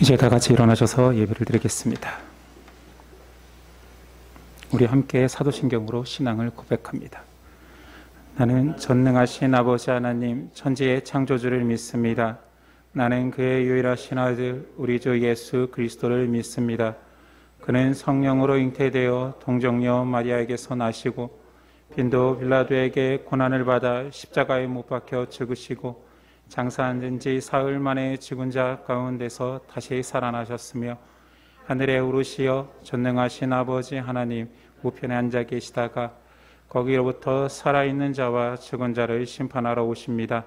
이제 다 같이 일어나셔서 예배를 드리겠습니다. 우리 함께 사도신경으로 신앙을 고백합니다. 나는 전능하신 아버지 하나님 천지의 창조주를 믿습니다. 나는 그의 유일하신 아들 우리 주 예수 그리스도를 믿습니다. 그는 성령으로 잉태되어 동정녀 마리아에게서 나시고 빈도 빌라도에게 고난을 받아 십자가에 못 박혀 죽으시고 장사한 지 사흘 만에 죽은 자 가운데서 다시 살아나셨으며 하늘에 오르시어 전능하신 아버지 하나님 우편에 앉아 계시다가 거기로부터 살아있는 자와 죽은 자를 심판하러 오십니다.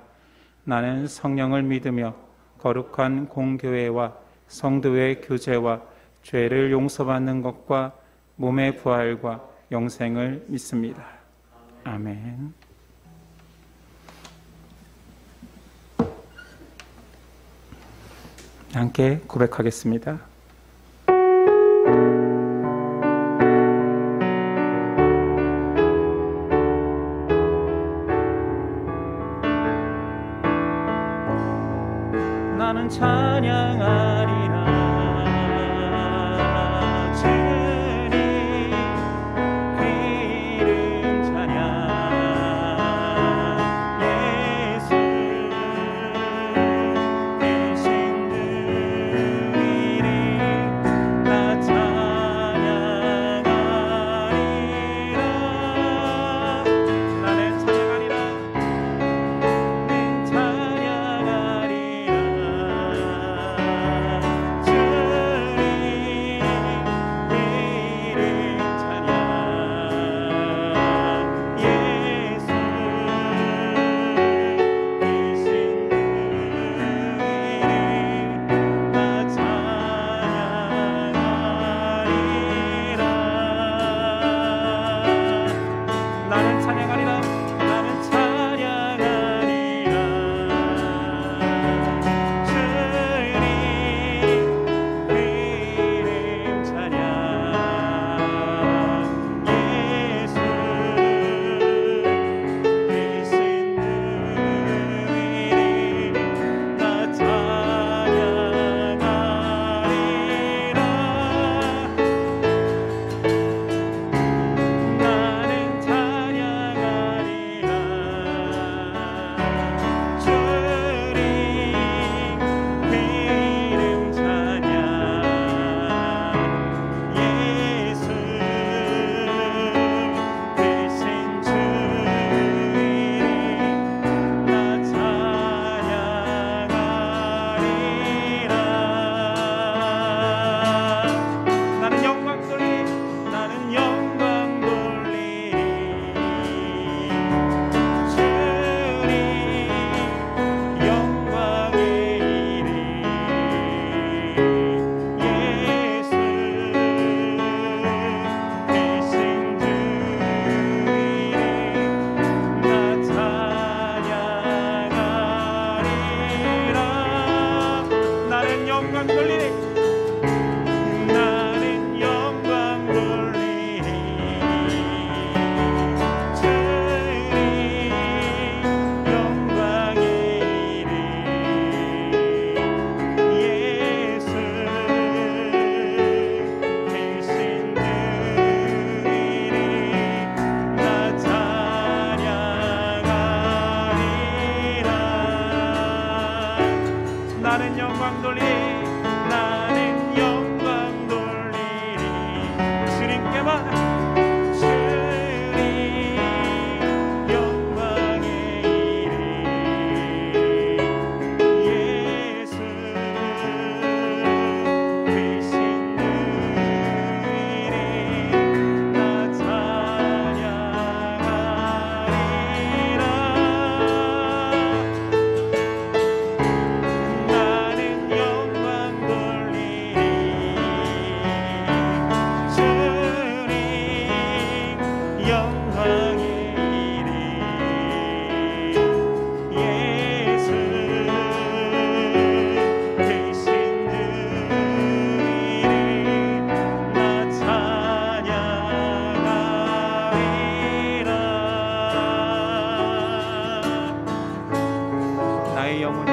나는 성령을 믿으며 거룩한 공교회와 성도의 교제와 죄를 용서받는 것과 몸의 부활과 영생을 믿습니다. 아멘. 함께 고백하겠습니다. 나는 찬양하리라 주님 그 이름 찬양 예수 대신 그 이름 나 찬양하리라 나는 찬양하리라 나의 영혼이 나의 영혼이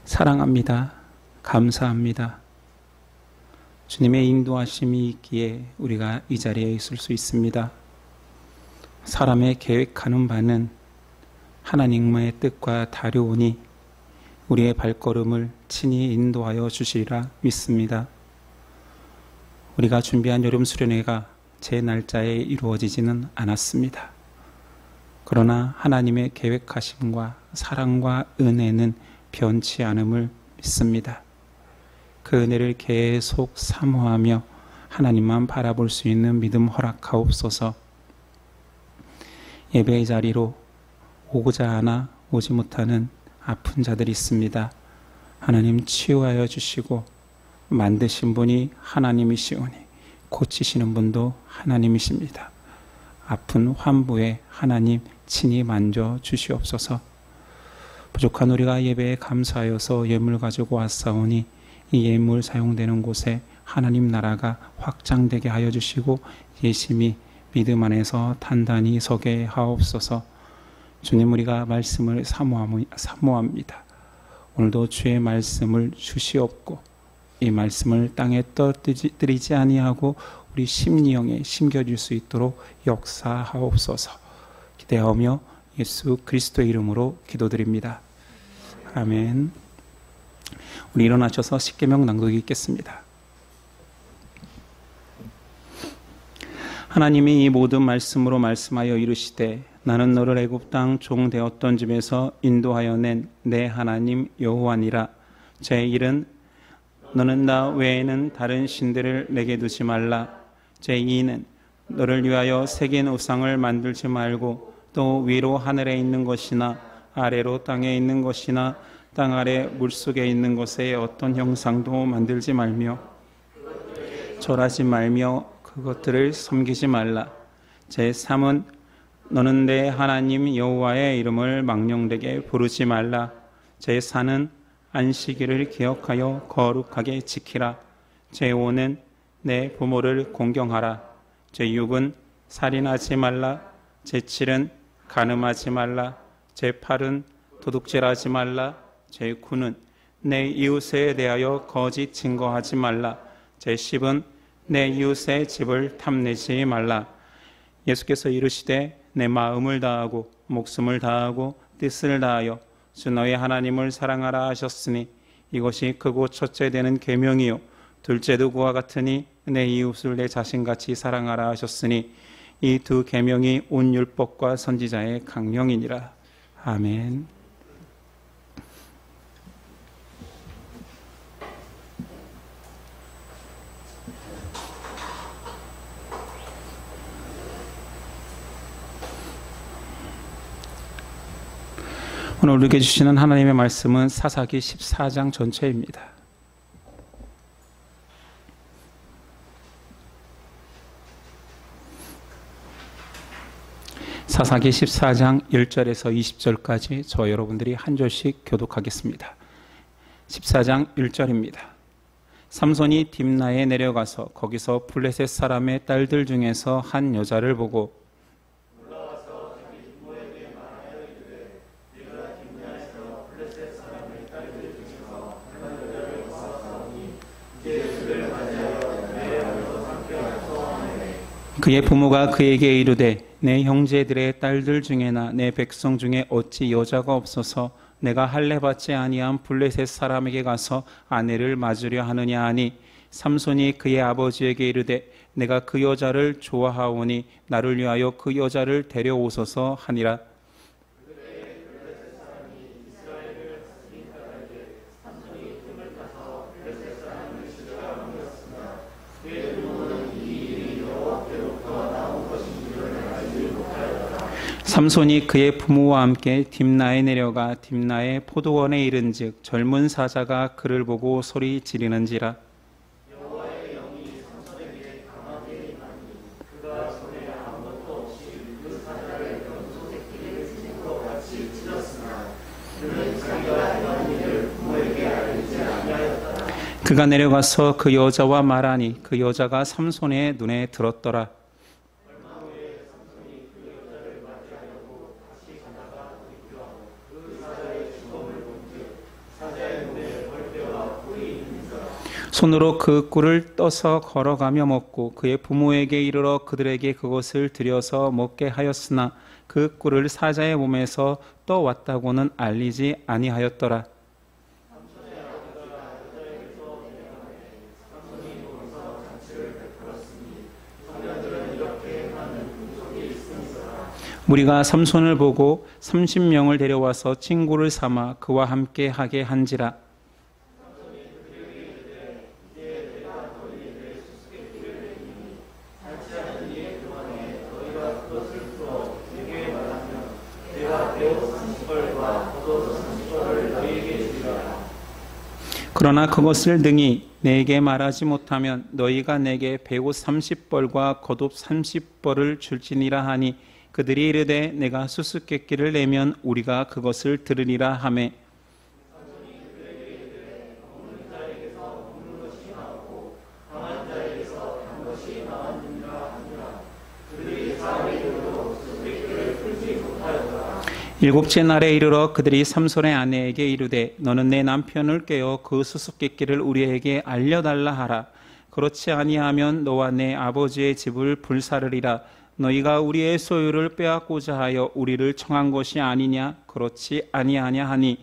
사랑합니다. 감사합니다. 주님의 인도하심이 있기에 우리가 이 자리에 있을 수 있습니다. 사람의 계획하는 바는 하나님의 뜻과 다르오니 우리의 발걸음을 친히 인도하여 주시리라 믿습니다. 우리가 준비한 여름 수련회가 제 날짜에 이루어지지는 않았습니다. 그러나 하나님의 계획하심과 사랑과 은혜는 변치 않음을 믿습니다. 그 은혜를 계속 사모하며 하나님만 바라볼 수 있는 믿음 허락하옵소서. 예배의 자리로 오고자 하나 오지 못하는 아픈 자들이 있습니다. 하나님 치유하여 주시고 만드신 분이 하나님이시오니 고치시는 분도 하나님이십니다. 아픈 환부에 하나님 친히 만져 주시옵소서. 부족한 우리가 예배에 감사하여서 예물 가지고 왔사오니 이 예물 사용되는 곳에 하나님 나라가 확장되게 하여 주시고 예심이 믿음 안에서 단단히 서게 하옵소서. 주님, 우리가 말씀을 사모합니다. 오늘도 주의 말씀을 주시옵고 이 말씀을 땅에 떨어뜨리지 아니하고 우리 심령에 심겨질 수 있도록 역사하옵소서. 기대하며 예수 그리스도의 이름으로 기도드립니다. 아멘. 우리 일어나셔서 십계명 낭독이 있겠습니다. 하나님이 이 모든 말씀으로 말씀하여 이르시되 나는 너를 애굽 땅 종 되었던 집에서 인도하여 낸 내 하나님 여호와니라. 제1은 너는 나 외에는 다른 신들을 내게 두지 말라. 제2는 너를 위하여 새긴 우상을 만들지 말고 또 위로 하늘에 있는 것이나 아래로 땅에 있는 것이나 땅 아래 물속에 있는 것에 어떤 형상도 만들지 말며 절하지 말며 그것들을 섬기지 말라. 제3은 너는 내 하나님 여호와의 이름을 망령되게 부르지 말라. 제4는 안식일을 기억하여 거룩하게 지키라. 제5는 내 부모를 공경하라. 제6은 살인하지 말라. 제7은 간음하지 말라. 제8은 도둑질하지 말라. 제9는 내 이웃에 대하여 거짓 증거하지 말라. 제10은 내 이웃의 집을 탐내지 말라. 예수께서 이르시되 내 마음을 다하고 목숨을 다하고 뜻을 다하여 주 너의 하나님을 사랑하라 하셨으니 이것이 크고 첫째 되는 계명이요 둘째도 그와 같으니 내 이웃을 내 자신같이 사랑하라 하셨으니 이 두 계명이 온 율법과 선지자의 강령이니라. 아멘. 오늘 우리에게 주시는 하나님의 말씀은 사사기 14장 전체입니다. 사사기 14장 1절에서 20절까지 저 여러분들이 한 절씩 교독하겠습니다. 14장 1절입니다. 삼손이 딥나에 내려가서 거기서 블레셋 사람의 딸들 중에서 한 여자를 보고 그의 부모가 그에게 이르되 내 형제들의 딸들 중에나 내 백성 중에 어찌 여자가 없어서 내가 할례 받지 아니한 블레셋 사람에게 가서 아내를 맞으려 하느냐 하니 삼손이 그의 아버지에게 이르되 내가 그 여자를 좋아하오니 나를 위하여 그 여자를 데려오소서 하니라. 삼손이 그의 부모와 함께 딥나에 내려가 딥나의 포도원에 이른즉 젊은 사자가 그를 보고 소리 지르는지라. 여호와의 영이 삼손에게 강하게 임하니 그가 손에 아무것도 없이 그 사자를 염소새끼를 찢은 것 같이 찢었으나 그는 자기가 행한 일을 부모에게 알리지 아니하였더라. 그가 내려가서 그 여자와 말하니 그 여자가 삼손의 눈에 들었더라. 사자의 죽음을 본즉 사자의 손으로 그 꿀을 떠서 걸어가며 먹고 그의 부모에게 이르러 그들에게 그것을 들여서 먹게 하였으나 그 꿀을 사자의 몸에서 떠왔다고는 알리지 아니하였더라. 무리가 삼손을 보고 30명을 데려와서 친구를 삼아 그와 함께 하게 한지라. 그러나 그것을 능히 내게 말하지 못하면 너희가 내게 베옷 30벌과 겉옷 30벌을 줄지니라 하니 그들이 이르되 내가 수수께끼를 내면 우리가 그것을 들으리라 하매 일곱째 날에 이르러 그들이 삼손의 아내에게 이르되 너는 내 남편을 깨어 그 수수께끼를 우리에게 알려달라 하라. 그렇지 아니하면 너와 내 아버지의 집을 불사르리라. 너희가 우리의 소유를 빼앗고자 하여 우리를 청한 것이 아니냐? 그렇지 아니하냐 하니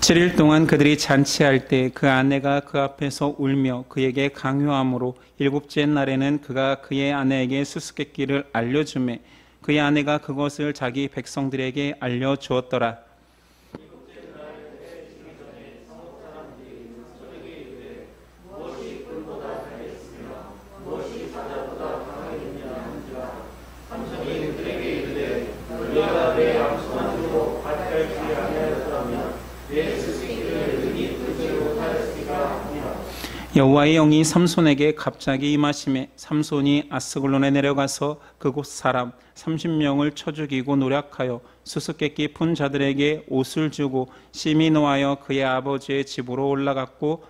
칠 일 동안 그들이 잔치할 때 그 아내가 그 앞에서 울며 그에게 강요함으로 일곱째 날에는 그가 그의 아내에게 수수께끼를 알려주매 그의 아내가 그것을 자기 백성들에게 알려주었더라. 여호와의 영이 삼손에게 갑자기 임하심에 삼손이 아스글론에 내려가서 그곳 사람 30명을 쳐 죽이고 노략하여 수수께끼 푼 자들에게 옷을 주고 심히 노하여 그의 아버지의 집으로 올라갔고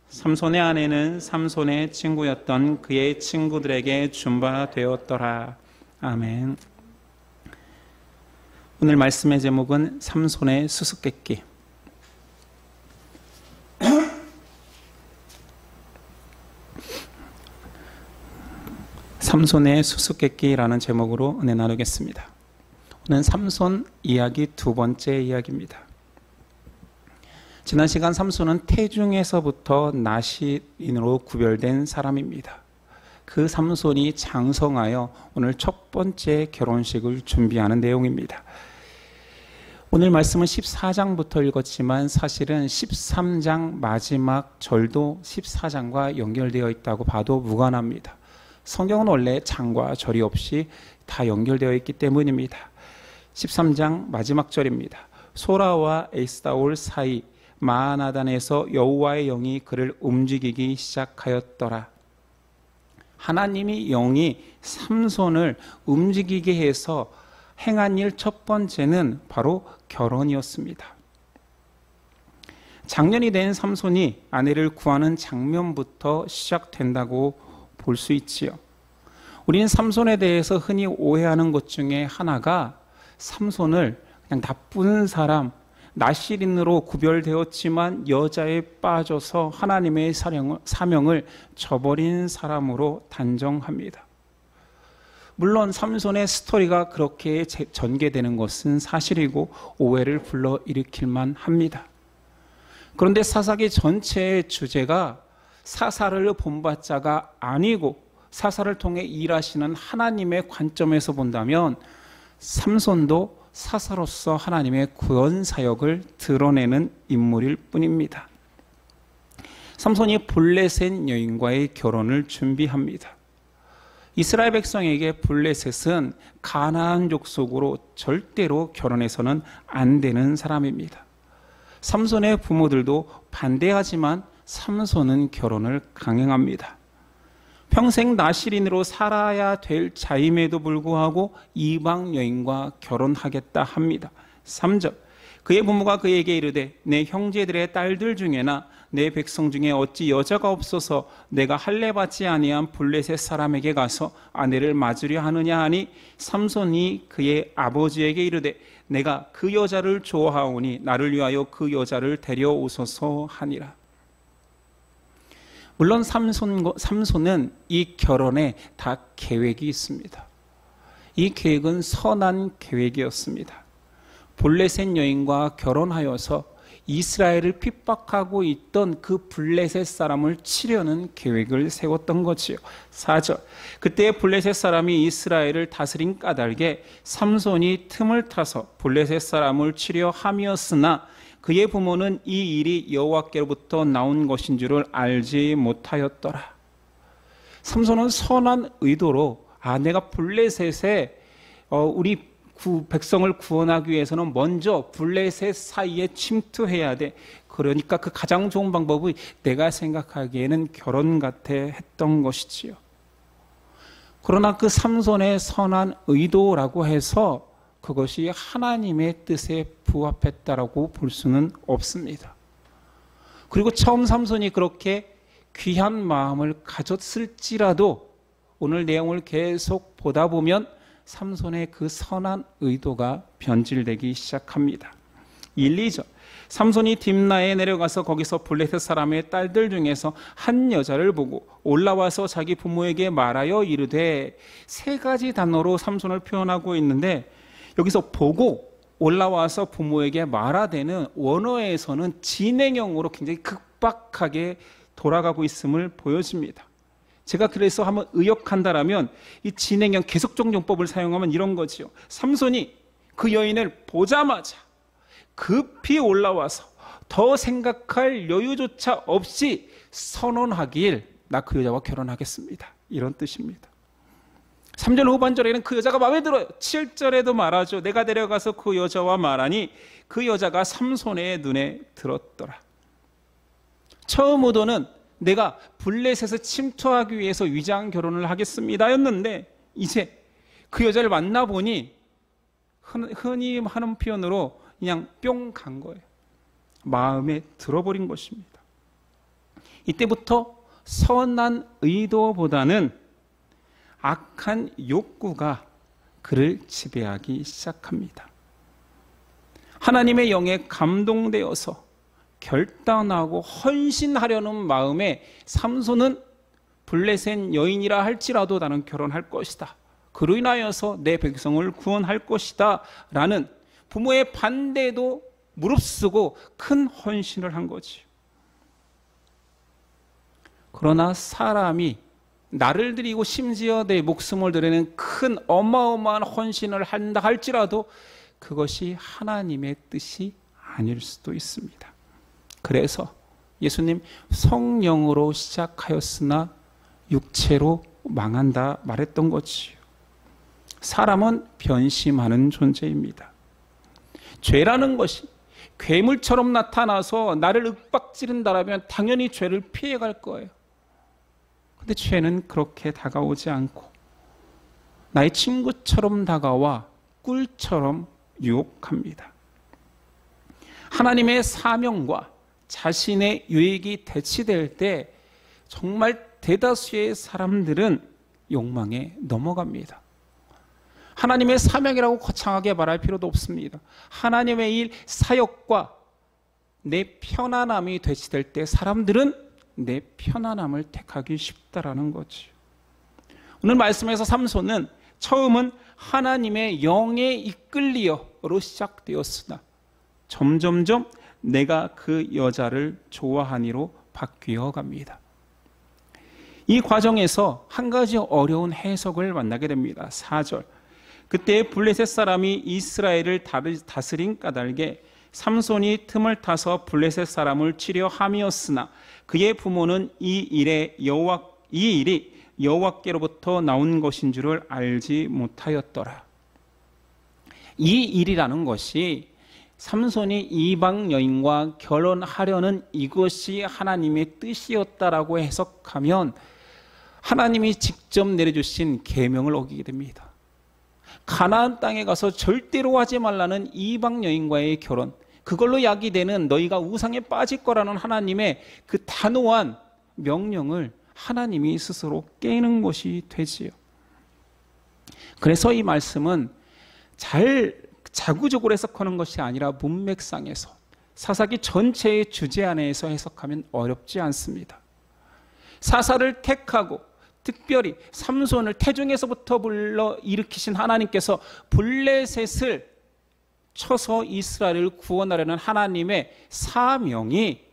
삼손의 아내는 삼손의 친구였던 그의 친구들에게 준바되었더라. 아멘. 오늘 말씀의 제목은 삼손의 수수께끼. 삼손의 수수께끼라는 제목으로 은혜 나누겠습니다. 오늘 삼손 이야기 두 번째 이야기입니다. 지난 시간 삼손은 태중에서부터 나시인으로 구별된 사람입니다. 그 삼손이 장성하여 오늘 첫 번째 결혼식을 준비하는 내용입니다. 오늘 말씀은 14장부터 읽었지만 사실은 13장 마지막 절도 14장과 연결되어 있다고 봐도 무관합니다. 성경은 원래 장과 절이 없이 다 연결되어 있기 때문입니다. 13장 마지막 절입니다. 소라와 에스다올 사이 마하나단에서 여호와의 영이 그를 움직이기 시작하였더라. 하나님이 영이 삼손을 움직이게 해서 행한 일 첫 번째는 바로 결혼이었습니다. 장년이 된 삼손이 아내를 구하는 장면부터 시작된다고 볼 수 있지요. 우리는 삼손에 대해서 흔히 오해하는 것 중에 하나가 삼손을 그냥 나쁜 사람, 나실인으로 구별되었지만 여자에 빠져서 하나님의 사명을 저버린 사람으로 단정합니다. 물론 삼손의 스토리가 그렇게 전개되는 것은 사실이고 오해를 불러일으킬만 합니다. 그런데 사사기 전체의 주제가 사사를 본받자가 아니고 사사를 통해 일하시는 하나님의 관점에서 본다면 삼손도 사사로서 하나님의 구원 사역을 드러내는 인물일 뿐입니다. 삼손이 블레셋 여인과의 결혼을 준비합니다. 이스라엘 백성에게 블레셋은 가나안 족속으로 절대로 결혼해서는 안 되는 사람입니다. 삼손의 부모들도 반대하지만 삼손은 결혼을 강행합니다. 평생 나실인으로 살아야 될 자임에도 불구하고 이방 여인과 결혼하겠다 합니다. 3절, 그의 부모가 그에게 이르되 내 형제들의 딸들 중에나 내 백성 중에 어찌 여자가 없어서 내가 할례 받지 아니한 블레셋 사람에게 가서 아내를 맞으려 하느냐 하니 삼손이 그의 아버지에게 이르되 내가 그 여자를 좋아하오니 나를 위하여 그 여자를 데려오소서 하니라. 물론 삼손은 이 결혼에 다 계획이 있습니다. 이 계획은 선한 계획이었습니다. 블레셋 여인과 결혼하여서 이스라엘을 핍박하고 있던 그 블레셋 사람을 치려는 계획을 세웠던 거지요. 4절, 그때 블레셋 사람이 이스라엘을 다스린 까닭에 삼손이 틈을 타서 블레셋 사람을 치려 함이었으나 그의 부모는 이 일이 여호와께로부터 나온 것인 줄을 알지 못하였더라. 삼손은 선한 의도로 내가 블레셋에 우리 백성을 구원하기 위해서는 먼저 블레셋 사이에 침투해야 돼. 그러니까 그 가장 좋은 방법이 내가 생각하기에는 결혼 같아 했던 것이지요. 그러나 그 삼손의 선한 의도라고 해서 그것이 하나님의 뜻에 부합했다라고 볼 수는 없습니다. 그리고 처음 삼손이 그렇게 귀한 마음을 가졌을지라도 오늘 내용을 계속 보다 보면 삼손의 그 선한 의도가 변질되기 시작합니다. 1, 2절, 삼손이 딥나에 내려가서 거기서 블레셋 사람의 딸들 중에서 한 여자를 보고 올라와서 자기 부모에게 말하여 이르되, 세 가지 단어로 삼손을 표현하고 있는데 여기서 보고 올라와서 부모에게 말하되는 원어에서는 진행형으로 굉장히 급박하게 돌아가고 있음을 보여줍니다. 제가 그래서 한번 의역한다라면 이 진행형 계속적 용법을 사용하면 이런 거지요. 삼손이 그 여인을 보자마자 급히 올라와서 더 생각할 여유조차 없이 선언하길, 나 그 여자와 결혼하겠습니다, 이런 뜻입니다. 3절 후반절에는 그 여자가 마음에 들어요. 7절에도 말하죠. 내가 데려가서 그 여자와 말하니 그 여자가 삼손의 눈에 들었더라. 처음 의도는 내가 블레셋에 침투하기 위해서 위장 결혼을 하겠습니다 였는데, 이제 그 여자를 만나보니 흔히 하는 표현으로 그냥 뿅 간 거예요. 마음에 들어버린 것입니다. 이때부터 선한 의도보다는 악한 욕구가 그를 지배하기 시작합니다. 하나님의 영에 감동되어서 결단하고 헌신하려는 마음에 삼손은 블레셋 여인이라 할지라도 나는 결혼할 것이다, 그로 인하여서 내 백성을 구원할 것이다 라는 부모의 반대도 무릅쓰고 큰 헌신을 한 거지. 그러나 사람이 나를 드리고 심지어 내 목숨을 드리는 큰 어마어마한 헌신을 한다 할지라도 그것이 하나님의 뜻이 아닐 수도 있습니다. 그래서 예수님 성령으로 시작하였으나 육체로 망한다 말했던 거지요. 사람은 변심하는 존재입니다. 죄라는 것이 괴물처럼 나타나서 나를 윽박지른다라면 당연히 죄를 피해갈 거예요. 근데 죄는 그렇게 다가오지 않고 나의 친구처럼 다가와 꿀처럼 유혹합니다. 하나님의 사명과 자신의 유익이 대치될 때 정말 대다수의 사람들은 욕망에 넘어갑니다. 하나님의 사명이라고 거창하게 말할 필요도 없습니다. 하나님의 일, 사역과 내 편안함이 대치될 때 사람들은 내 편안함을 택하기 쉽다라는 거죠. 오늘 말씀에서 삼손은 처음은 하나님의 영에 이끌리어로 시작되었으나 점점점 내가 그 여자를 좋아하니로 바뀌어 갑니다. 이 과정에서 한 가지 어려운 해석을 만나게 됩니다. 4절, 그때 블레셋 사람이 이스라엘을 다스린 까닭에 삼손이 틈을 타서 블레셋 사람을 치려 함이었으나 그의 부모는 이 일이 여호와께로부터 나온 것인 줄을 알지 못하였더라. 이 일이라는 것이 삼손이 이방 여인과 결혼하려는 이것이 하나님의 뜻이었다라고 해석하면 하나님이 직접 내려주신 계명을 어기게 됩니다. 가나안 땅에 가서 절대로 하지 말라는 이방 여인과의 결혼, 그걸로 약이 되는 너희가 우상에 빠질 거라는 하나님의 그 단호한 명령을 하나님이 스스로 깨는 것이 되지요. 그래서 이 말씀은 잘 자구적으로 해석하는 것이 아니라 문맥상에서 사사기 전체의 주제 안에서 해석하면 어렵지 않습니다. 사사를 택하고 특별히 삼손을 태중에서부터 불러 일으키신 하나님께서 블레셋을 쳐서 이스라엘을 구원하려는 하나님의 사명이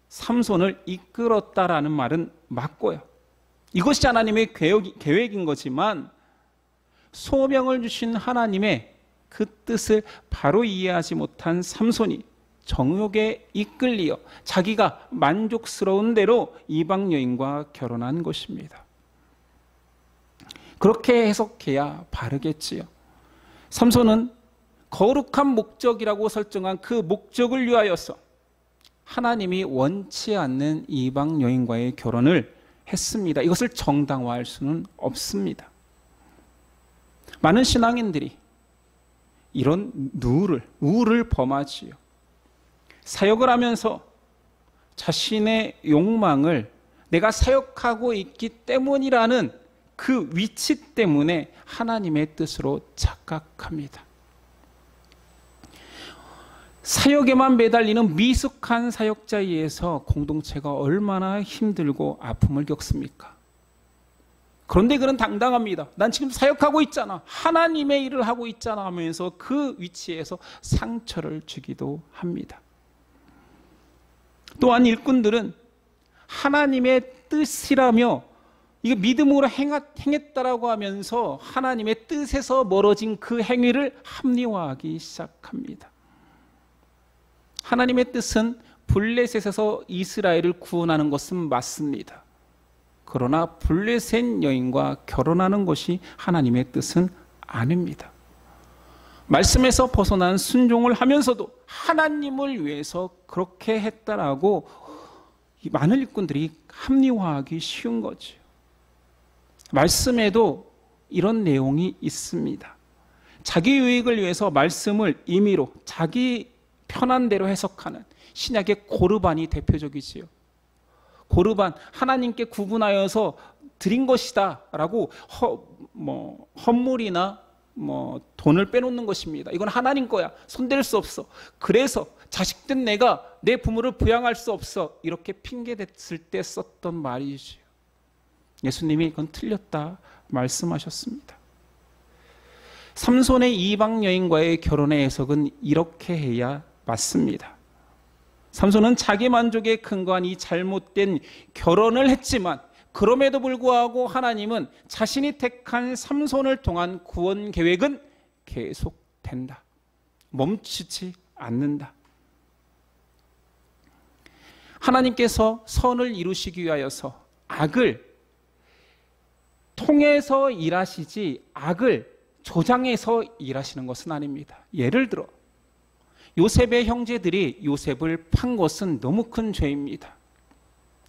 삼손을 이끌었다라는 말은 맞고요. 이것이 하나님의 계획인 거지만 소명을 주신 하나님의 그 뜻을 바로 이해하지 못한 삼손이 정욕에 이끌리어 자기가 만족스러운 대로 이방 여인과 결혼한 것입니다. 그렇게 해석해야 바르겠지요. 삼손은 거룩한 목적이라고 설정한 그 목적을 위하여서 하나님이 원치 않는 이방 여인과의 결혼을 했습니다. 이것을 정당화할 수는 없습니다. 많은 신앙인들이 이런 우를 범하지요. 사역을 하면서 자신의 욕망을 내가 사역하고 있기 때문이라는 그 위치 때문에 하나님의 뜻으로 착각합니다. 사역에만 매달리는 미숙한 사역자에 의해서 공동체가 얼마나 힘들고 아픔을 겪습니까? 그런데 그는 당당합니다. 난 지금 사역하고 있잖아. 하나님의 일을 하고 있잖아 하면서 그 위치에서 상처를 주기도 합니다. 또한 일꾼들은 하나님의 뜻이라며 이거 믿음으로 행했다라고 하면서 하나님의 뜻에서 멀어진 그 행위를 합리화하기 시작합니다. 하나님의 뜻은 블레셋에서 이스라엘을 구원하는 것은 맞습니다. 그러나 블레셋 여인과 결혼하는 것이 하나님의 뜻은 아닙니다. 말씀에서 벗어난 순종을 하면서도 하나님을 위해서 그렇게 했다라고 많은 일꾼들이 합리화하기 쉬운 거죠. 말씀에도 이런 내용이 있습니다. 자기 유익을 위해서 말씀을 임의로 자기 편한 대로 해석하는 신약의 고르반이 대표적이지요. 고르반, 하나님께 구분하여서 드린 것이다 라고 헌물이나 돈을 빼놓는 것입니다. 이건 하나님 거야. 손댈 수 없어. 그래서 자식된 내가 내 부모를 부양할 수 없어. 이렇게 핑계댔을 때 썼던 말이지요. 예수님이 이건 틀렸다 말씀하셨습니다. 삼손의 이방 여인과의 결혼의 해석은 이렇게 해야 맞습니다. 삼손은 자기 만족에 근거한 이 잘못된 결혼을 했지만 그럼에도 불구하고 하나님은 자신이 택한 삼손을 통한 구원 계획은 계속된다. 멈추지 않는다. 하나님께서 선을 이루시기 위하여서 악을 통해서 일하시지 악을 조장해서 일하시는 것은 아닙니다. 예를 들어 요셉의 형제들이 요셉을 판 것은 너무 큰 죄입니다.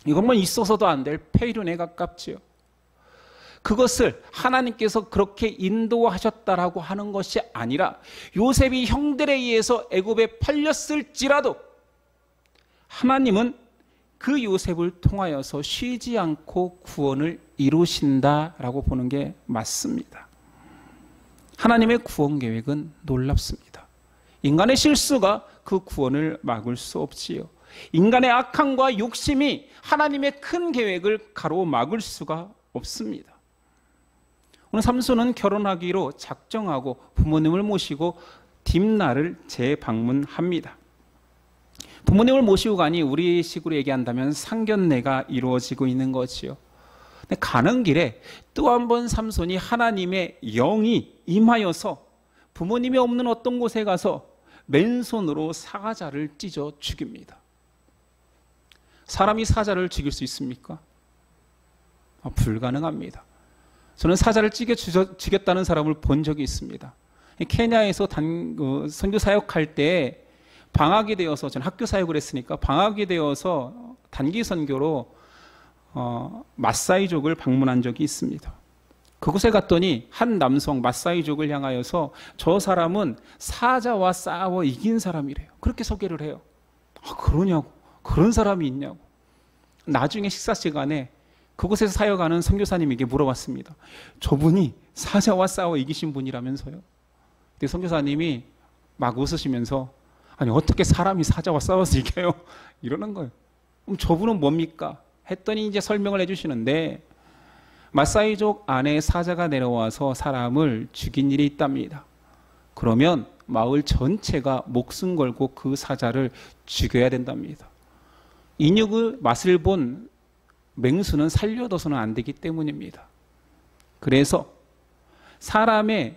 이것만 있어서도 안 될 폐륜에 가깝지요. 그것을 하나님께서 그렇게 인도하셨다라고 하는 것이 아니라 요셉이 형들에 의해서 애굽에 팔렸을지라도 하나님은 그 요셉을 통하여서 쉬지 않고 구원을 이루신다라고 보는 게 맞습니다. 하나님의 구원 계획은 놀랍습니다. 인간의 실수가 그 구원을 막을 수 없지요. 인간의 악함과 욕심이 하나님의 큰 계획을 가로막을 수가 없습니다. 오늘 삼손은 결혼하기로 작정하고 부모님을 모시고 딥나를 재방문합니다. 부모님을 모시고 가니 우리 식으로 얘기한다면 상견례가 이루어지고 있는 거지요. 근데 가는 길에 또 한 번 삼손이 하나님의 영이 임하여서 부모님이 없는 어떤 곳에 가서 맨손으로 사자를 찢어 죽입니다. 사람이 사자를 죽일 수 있습니까? 불가능합니다. 저는 사자를 죽였다는 사람을 본 적이 있습니다. 케냐에서 선교 사역할 때 방학이 되어서, 저는 학교 사역을 했으니까 방학이 되어서 단기 선교로 마사이족을 방문한 적이 있습니다. 그곳에 갔더니 한 남성 마사이족을 향하여서 저 사람은 사자와 싸워 이긴 사람이래요. 그렇게 소개를 해요. 그러냐고, 그런 사람이 있냐고. 나중에 식사 시간에 그곳에서 사역하는 선교사님에게 물어봤습니다. 저분이 사자와 싸워 이기신 분이라면서요. 근데 선교사님이 막 웃으시면서 아니 어떻게 사람이 사자와 싸워서 이겨요? 이러는 거예요. 그럼 저분은 뭡니까? 했더니 이제 설명을 해주시는데 마사이족 안에 사자가 내려와서 사람을 죽인 일이 있답니다. 그러면 마을 전체가 목숨 걸고 그 사자를 죽여야 된답니다. 인육의 맛을 본 맹수는 살려둬서는 안 되기 때문입니다. 그래서 사람의,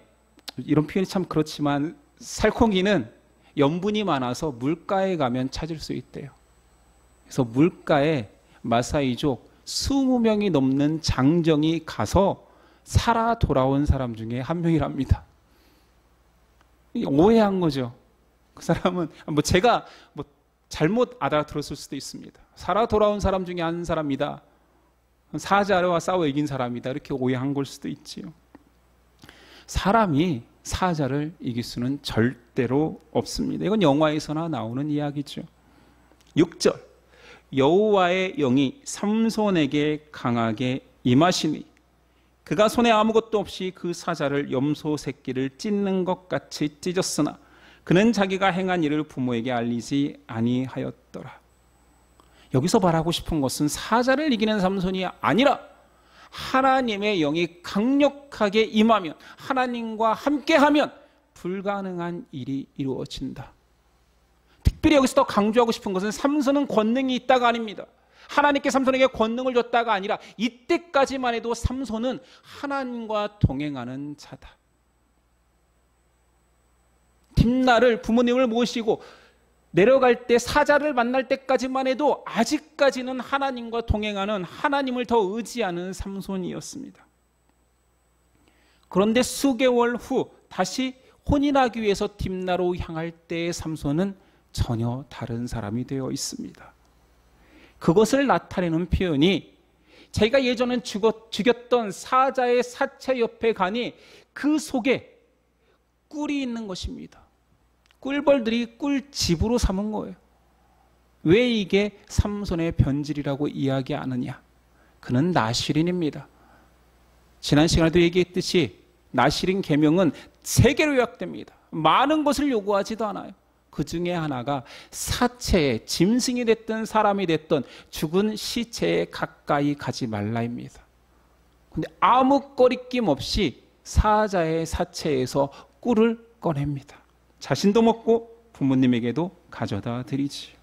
이런 표현이 참 그렇지만 살코기는 염분이 많아서 물가에 가면 찾을 수 있대요. 그래서 물가에 마사이족 20명이 넘는 장정이 가서 살아 돌아온 사람 중에 한 명이랍니다. 오해한 거죠. 그 사람은 제가 잘못 알아들었을 수도 있습니다. 살아 돌아온 사람 중에 한 사람이다. 사자와 싸워 이긴 사람이다. 이렇게 오해한 걸 수도 있지요. 사람이 사자를 이길 수는 절대로 없습니다. 이건 영화에서나 나오는 이야기죠. 6절 여호와의 영이 삼손에게 강하게 임하시니 그가 손에 아무것도 없이 그 사자를 염소 새끼를 찢는 것 같이 찢었으나 그는 자기가 행한 일을 부모에게 알리지 아니하였더라. 여기서 말하고 싶은 것은 사자를 이기는 삼손이 아니라 하나님의 영이 강력하게 임하면, 하나님과 함께하면 불가능한 일이 이루어진다. 특별히 여기서 더 강조하고 싶은 것은 삼손은 권능이 있다가 아닙니다. 하나님께 삼손에게 권능을 줬다가 아니라 이때까지만 해도 삼손은 하나님과 동행하는 자다. 딥나를 부모님을 모시고 내려갈 때 사자를 만날 때까지만 해도 아직까지는 하나님과 동행하는, 하나님을 더 의지하는 삼손이었습니다. 그런데 수개월 후 다시 혼인하기 위해서 딥나로 향할 때의 삼손은 전혀 다른 사람이 되어 있습니다. 그것을 나타내는 표현이 자기가 예전에 죽였던 사자의 사체 옆에 가니 그 속에 꿀이 있는 것입니다. 꿀벌들이 꿀집으로 삼은 거예요. 왜 이게 삼손의 변질이라고 이야기하느냐? 그는 나실인입니다. 지난 시간에도 얘기했듯이 나실인 계명은 3개로 요약됩니다. 많은 것을 요구하지도 않아요. 그 중에 하나가 사체에, 짐승이 됐든 사람이 됐든 죽은 시체에 가까이 가지 말라입니다. 근데 아무 꺼리낌 없이 사자의 사체에서 꿀을 꺼냅니다. 자신도 먹고 부모님에게도 가져다 드리지.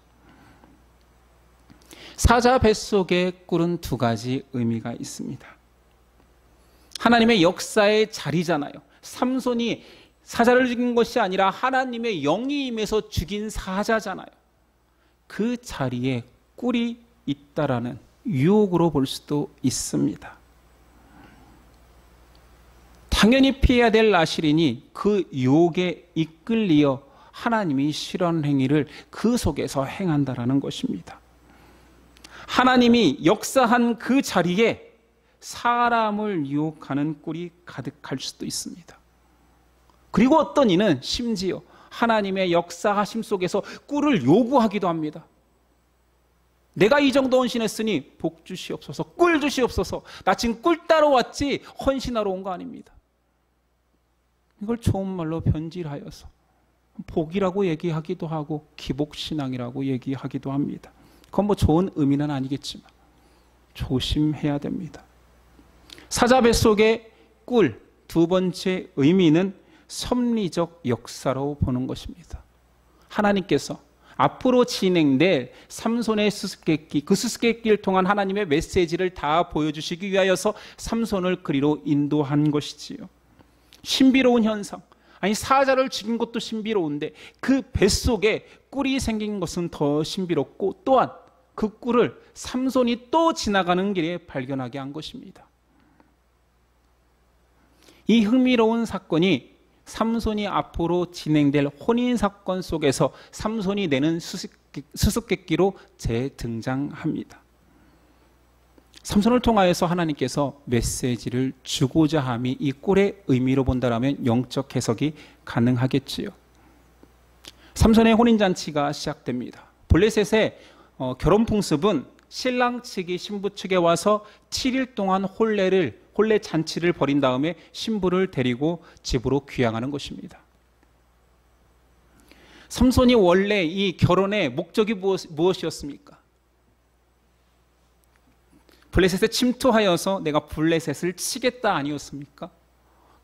사자 뱃속에 꿀은 2가지 의미가 있습니다. 하나님의 역사의 자리잖아요. 삼손이 사자를 죽인 것이 아니라 하나님의 영이 임해서 죽인 사자잖아요. 그 자리에 꿀이 있다라는 유혹으로 볼 수도 있습니다. 당연히 피해야 될 나실인이 그 유혹에 이끌리어 하나님이 싫어하는 행위를 그 속에서 행한다라는 것입니다. 하나님이 역사한 그 자리에 사람을 유혹하는 꿀이 가득할 수도 있습니다. 그리고 어떤 이는 심지어 하나님의 역사하심 속에서 꿀을 요구하기도 합니다. 내가 이 정도 헌신했으니 복 주시옵소서, 꿀 주시옵소서. 나 지금 꿀 따러 왔지 헌신하러 온 거 아닙니다. 이걸 좋은 말로 변질하여서 복이라고 얘기하기도 하고 기복신앙이라고 얘기하기도 합니다. 그건 좋은 의미는 아니겠지만 조심해야 됩니다. 사자 뱃속의 꿀, 2번째 의미는 섭리적 역사로 보는 것입니다. 하나님께서 앞으로 진행될 삼손의 수수께끼, 그 수수께끼를 통한 하나님의 메시지를 다 보여주시기 위하여서 삼손을 그리로 인도한 것이지요. 신비로운 현상, 아니 사자를 죽인 것도 신비로운데 그 뱃속에 꿀이 생긴 것은 더 신비롭고, 또한 그 꿀을 삼손이 또 지나가는 길에 발견하게 한 것입니다. 이 흥미로운 사건이 삼손이 앞으로 진행될 혼인사건 속에서 삼손이 내는 수수께끼로 재등장합니다. 삼손을 통하여서 하나님께서 메시지를 주고자 함이 이 꼴의 의미로 본다라면 영적 해석이 가능하겠지요. 삼손의 혼인잔치가 시작됩니다. 블레셋의 결혼 풍습은 신랑 측이 신부 측에 와서 7일 동안 혼례 잔치를 벌인 다음에 신부를 데리고 집으로 귀향하는 것입니다. 삼손이 원래 이 결혼의 목적이 무엇이었습니까? 블레셋에 침투하여서 내가 블레셋을 치겠다 아니었습니까?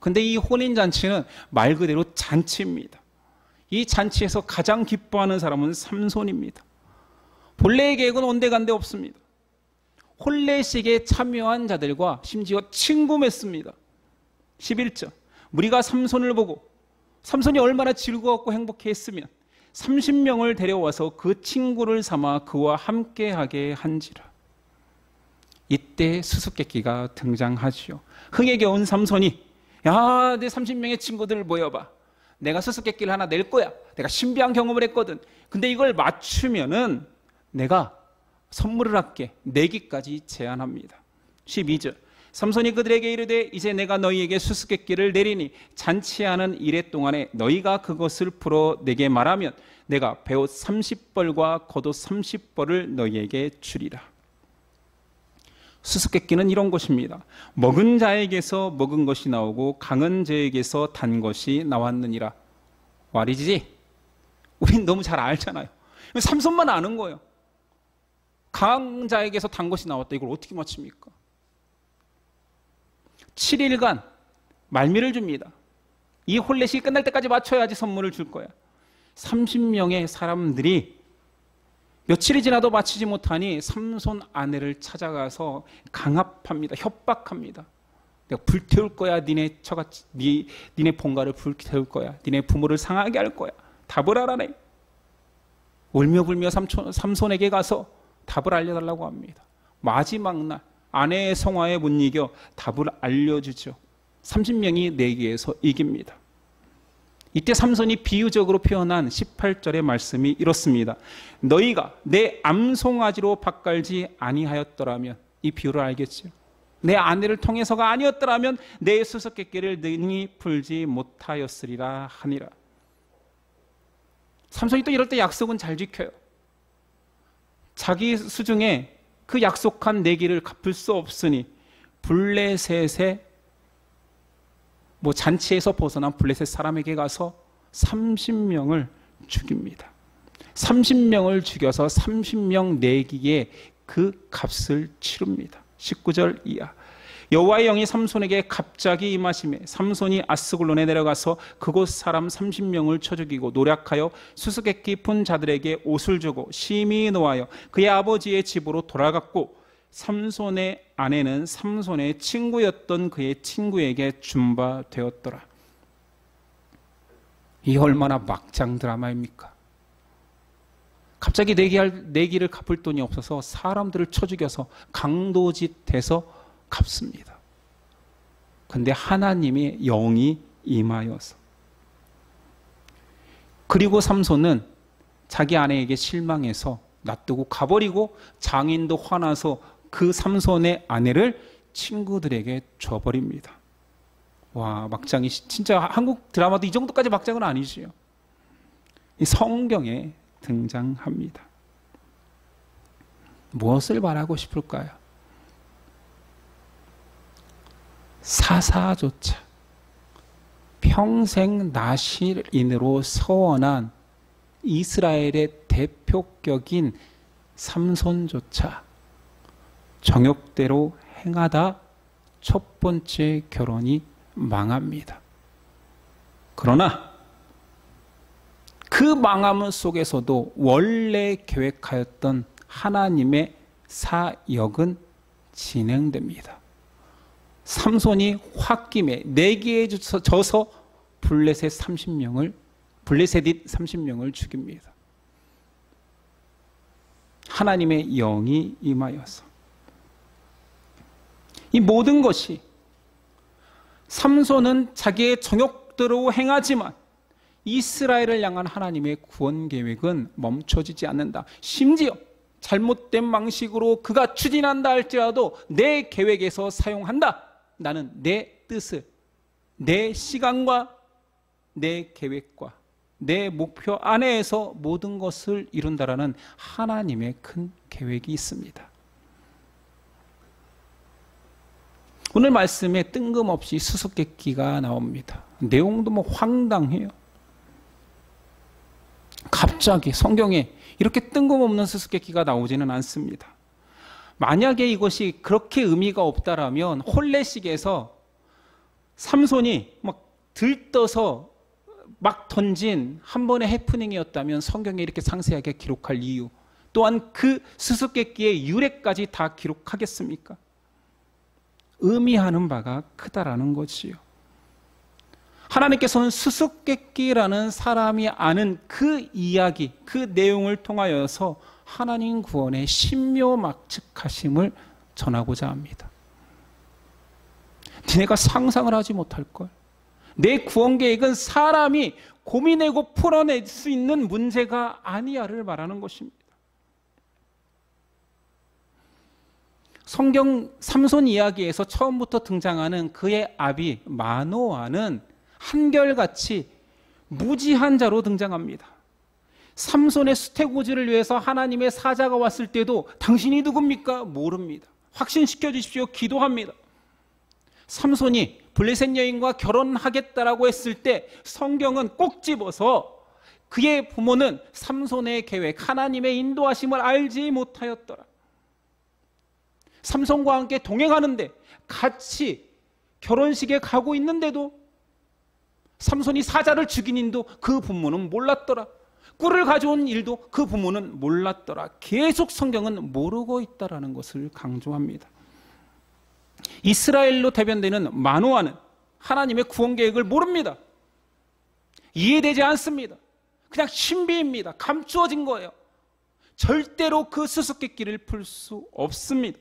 근데 이 혼인잔치는 말 그대로 잔치입니다. 이 잔치에서 가장 기뻐하는 사람은 삼손입니다. 본래의 계획은 온데간데 없습니다. 혼례식에 참여한 자들과 심지어 친구 맺습니다. 11절, 무리가 삼손을 보고 삼손이 얼마나 즐거웠고 행복했으면 30명을 데려와서 그 친구를 삼아 그와 함께하게 한지라. 이때 수수께끼가 등장하지요. 흥에 겨운 삼손이 야, 내 30명의 친구들을 모여봐. 내가 수수께끼를 하나 낼 거야. 내가 신비한 경험을 했거든. 근데 이걸 맞추면은 내가 선물을 할게. 내기까지 제안합니다. 12절, 삼손이 그들에게 이르되 이제 내가 너희에게 수수께끼를 내리니 잔치하는 이래 동안에 너희가 그것을 풀어 내게 말하면 내가 베옷 30벌과 겉옷 30벌을 너희에게 주리라. 수수께끼는 이런 것입니다. 먹은 자에게서 먹은 것이 나오고 강은 자에게서 단 것이 나왔느니라. 와리지지? 우린 너무 잘 알잖아요. 삼손만 아는 거예요. 강한 자에게서 단 것이 나왔다. 이걸 어떻게 맞춥니까? 7일간 말미를 줍니다. 이 혼례식이 끝날 때까지 맞춰야지 선물을 줄 거야. 30명의 사람들이 며칠이 지나도 맞히지 못하니 삼손 아내를 찾아가서 강압합니다. 협박합니다. 내가 불태울 거야. 니네 본가를 불태울 거야. 니네 부모를 상하게 할 거야. 답을 알아내. 울며불며 삼손에게 가서 답을 알려달라고 합니다. 마지막 날 아내의 성화에 못 이겨 답을 알려주죠. 30명이 내기에서 이깁니다. 이때 삼손이 비유적으로 표현한 18절의 말씀이 이렇습니다. 너희가 내 암송아지로 밭갈지 아니하였더라면, 이 비유를 알겠죠? 내 아내를 통해서가 아니었더라면 내 수수께끼를 능히 풀지 못하였으리라 하니라. 삼손이 또 이럴 때 약속은 잘 지켜요. 자기 수중에 그 약속한 내기를 갚을 수 없으니 블레셋의 잔치에서 벗어난 블레셋 사람에게 가서 30명을 죽입니다. 30명을 죽여서 30명 내기에 그 값을 치릅니다. 19절 이하. 여호와의 영이 삼손에게 갑자기 임하시매 삼손이 아스글론에 내려가서 그곳 사람 30명을 쳐 죽이고 노략하여 수수께끼 푼 자들에게 옷을 주고 심히 노하여 그의 아버지의 집으로 돌아갔고 삼손의 아내는 삼손의 친구였던 그의 친구에게 준바되었더라. 이 얼마나 막장 드라마입니까? 갑자기 내기를 갚을 돈이 없어서 사람들을 쳐 죽여서 강도짓해서 갚습니다. 근데 하나님의 영이 임하여서, 그리고 삼손은 자기 아내에게 실망해서 놔두고 가버리고 장인도 화나서 그 삼손의 아내를 친구들에게 줘버립니다. 와, 막장이 진짜 한국 드라마도 이 정도까지 막장은 아니지요. 이 성경에 등장합니다. 무엇을 말하고 싶을까요? 사사조차 평생 나실인으로 서원한 이스라엘의 대표격인 삼손조차 정욕대로 행하다 첫 번째 결혼이 망합니다. 그러나 그 망함 속에서도 원래 계획하였던 하나님의 사역은 진행됩니다. 삼손이 홧김에 내기에 져서 블레셋 30명을 죽입니다. 하나님의 영이 임하여서 이 모든 것이, 삼손은 자기의 정욕대로 행하지만 이스라엘을 향한 하나님의 구원 계획은 멈춰지지 않는다. 심지어 잘못된 방식으로 그가 추진한다 할지라도 내 계획에서 사용한다. 나는 내 뜻을, 내 시간과 내 계획과 내 목표 안에서 모든 것을 이룬다라는 하나님의 큰 계획이 있습니다. 오늘 말씀에 뜬금없이 수수께끼가 나옵니다. 내용도 뭐 황당해요. 갑자기 성경에 이렇게 뜬금없는 수수께끼가 나오지는 않습니다. 만약에 이것이 그렇게 의미가 없다라면 혼례식에서 삼손이 막 들떠서 막 던진 한 번의 해프닝이었다면 성경에 이렇게 상세하게 기록할 이유, 또한 그 수수께끼의 유래까지 다 기록하겠습니까? 의미하는 바가 크다라는 거지요. 하나님께서는 수수께끼라는 사람이 아는 그 이야기, 그 내용을 통하여서 하나님 구원의 신묘막측하심을 전하고자 합니다. 니네가 상상을 하지 못할 걸. 내 구원 계획은 사람이 고민하고 풀어낼 수 있는 문제가 아니야를 말하는 것입니다. 성경 삼손 이야기에서 처음부터 등장하는 그의 아비 마노아는 한결같이 무지한 자로 등장합니다. 삼손의 수태고지를 위해서 하나님의 사자가 왔을 때도 당신이 누굽니까? 모릅니다. 확신시켜 주십시오. 기도합니다. 삼손이 블레셋 여인과 결혼하겠다라고 했을 때 성경은 꼭 집어서 그의 부모는 삼손의 계획, 하나님의 인도하심을 알지 못하였더라. 삼손과 함께 동행하는데 같이 결혼식에 가고 있는데도 삼손이 사자를 죽인 일도 그 부모는 몰랐더라. 꿀을 가져온 일도 그 부모는 몰랐더라. 계속 성경은 모르고 있다라는 것을 강조합니다. 이스라엘로 대변되는 마노아는 하나님의 구원 계획을 모릅니다. 이해되지 않습니다. 그냥 신비입니다. 감추어진 거예요. 절대로 그 수수께끼를 풀 수 없습니다.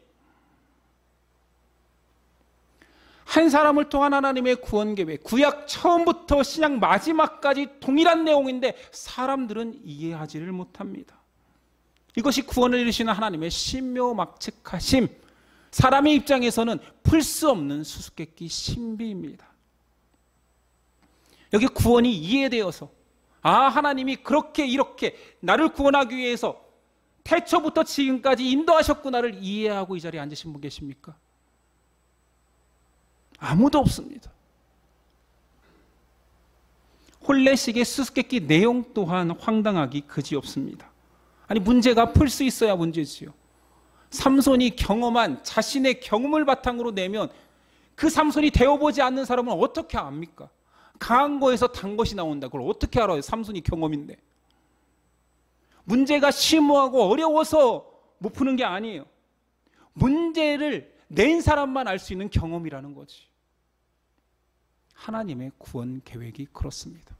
한 사람을 통한 하나님의 구원 계획, 구약 처음부터 신약 마지막까지 동일한 내용인데 사람들은 이해하지를 못합니다. 이것이 구원을 이루시는 하나님의 신묘막측하심, 사람의 입장에서는 풀 수 없는 수수께끼 신비입니다. 여기 구원이 이해되어서 하나님이 그렇게 이렇게 나를 구원하기 위해서 태초부터 지금까지 인도하셨구나를 이해하고 이 자리에 앉으신 분 계십니까? 아무도 없습니다. 혼례식의 수수께끼 내용 또한 황당하기 그지없습니다. 아니 문제가 풀 수 있어야 문제지요. 삼손이 경험한 자신의 경험을 바탕으로 내면 그 삼손이 되어보지 않는 사람은 어떻게 압니까? 강한 거에서 단 것이 나온다. 그걸 어떻게 알아요? 삼손이 경험인데. 문제가 심오하고 어려워서 못 푸는 게 아니에요. 문제를 낸 사람만 알 수 있는 경험이라는 거지. 하나님의 구원 계획이 그렇습니다.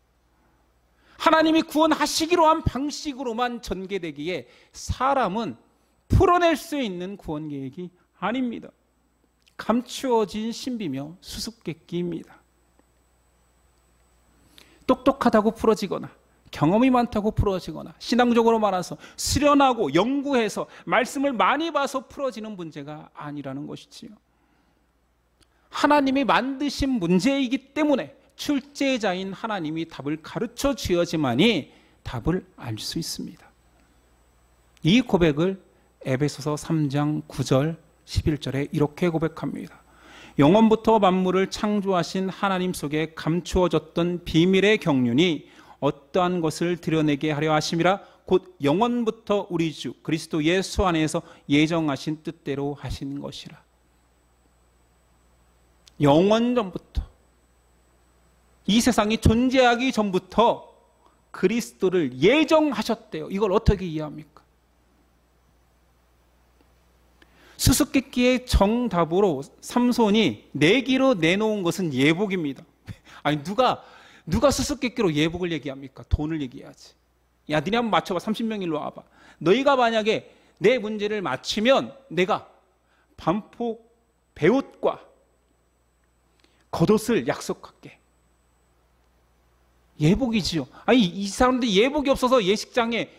하나님이 구원하시기로 한 방식으로만 전개되기에 사람은 풀어낼 수 있는 구원 계획이 아닙니다. 감추어진 신비며 수수께끼입니다. 똑똑하다고 풀어지거나 경험이 많다고 풀어지거나 신앙적으로 말해서 수련하고 연구해서 말씀을 많이 봐서 풀어지는 문제가 아니라는 것이지요. 하나님이 만드신 문제이기 때문에 출제자인 하나님이 답을 가르쳐 주어야지만이 답을 알 수 있습니다. 이 고백을 에베소서 3장 9절 11절에 이렇게 고백합니다. 영원부터 만물을 창조하신 하나님 속에 감추어졌던 비밀의 경륜이 어떠한 것을 드러내게 하려 하심이라 곧 영원부터 우리 주 그리스도 예수 안에서 예정하신 뜻대로 하신 것이라. 영원 전부터, 이 세상이 존재하기 전부터 그리스도를 예정하셨대요. 이걸 어떻게 이해합니까? 수수께끼의 정답으로 삼손이 내기로 내놓은 것은 예복입니다. 아니 누가 수수께끼로 예복을 얘기합니까? 돈을 얘기해야지. 야, 니네 한번 맞춰봐. 30명 일로 와봐. 너희가 만약에 내 문제를 맞히면 내가 반포 배옷과 겉옷을 약속할게. 예복이지요. 아니 이 사람들 예복이 없어서 예식장에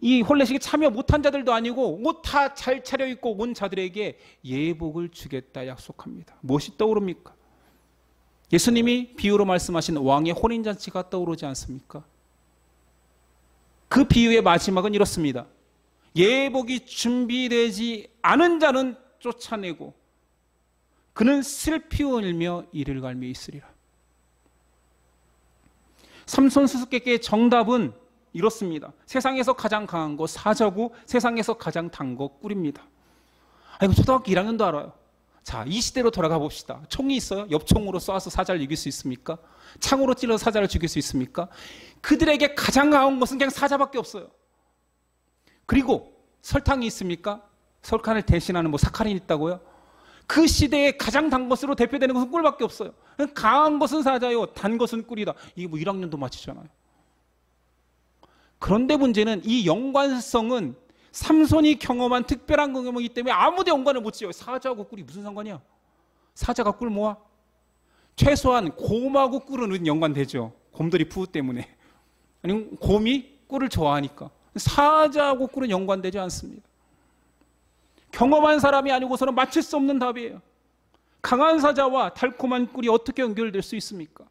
이 혼례식에 참여 못한 자들도 아니고 옷 다 잘 차려입고 온 자들에게 예복을 주겠다 약속합니다. 무엇이 떠오릅니까? 예수님이 비유로 말씀하신 왕의 혼인잔치가 떠오르지 않습니까? 그 비유의 마지막은 이렇습니다. 예복이 준비되지 않은 자는 쫓아내고 그는 슬피 울며 이를 갈며 있으리라. 삼손 수수께끼의 정답은 이렇습니다. 세상에서 가장 강한 거 사자고 세상에서 가장 단 거 꿀입니다. 이거 초등학교 1학년도 알아요. 자, 이 시대로 돌아가 봅시다. 총이 있어요? 엽총으로 쏴서 사자를 이길 수 있습니까? 창으로 찔러서 사자를 죽일 수 있습니까? 그들에게 가장 강한 것은 그냥 사자밖에 없어요. 그리고 설탕이 있습니까? 설탕을 대신하는 사카린이 있다고요? 그 시대에 가장 단 것으로 대표되는 것은 꿀밖에 없어요. 강한 것은 사자요, 단 것은 꿀이다. 이게 1학년도 맞히잖아요. 그런데 문제는 이 연관성은 삼손이 경험한 특별한 경험이기 때문에 아무도 연관을 못 지어요. 사자하고 꿀이 무슨 상관이야? 사자가 꿀 모아? 최소한 곰하고 꿀은 연관되죠. 곰돌이 푸우 때문에. 아니면 곰이 꿀을 좋아하니까. 사자하고 꿀은 연관되지 않습니다. 경험한 사람이 아니고서는 맞출 수 없는 답이에요. 강한 사자와 달콤한 꿀이 어떻게 연결될 수 있습니까?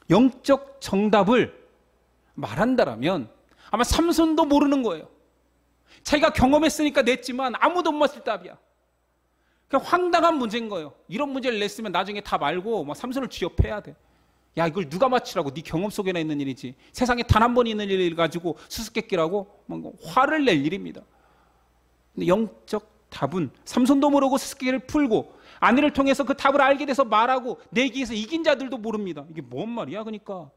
영적 정답을 말한다라면 아마 삼손도 모르는 거예요. 자기가 경험했으니까 냈지만 아무도 못 맞힐 답이야. 그냥 황당한 문제인 거예요. 이런 문제를 냈으면 나중에 답 알고 삼손을 취업해야 돼. 야, 이걸 누가 맞히라고? 네 경험 속에나 있는 일이지. 세상에 단 한 번 있는 일을 가지고 수수께끼라고 화를 낼 일입니다. 근데 영적 답은 삼손도 모르고 수수께끼를 풀고 아내를 통해서 그 답을 알게 돼서 말하고 내기에서 이긴 자들도 모릅니다. 이게 뭔 말이야? 그러니까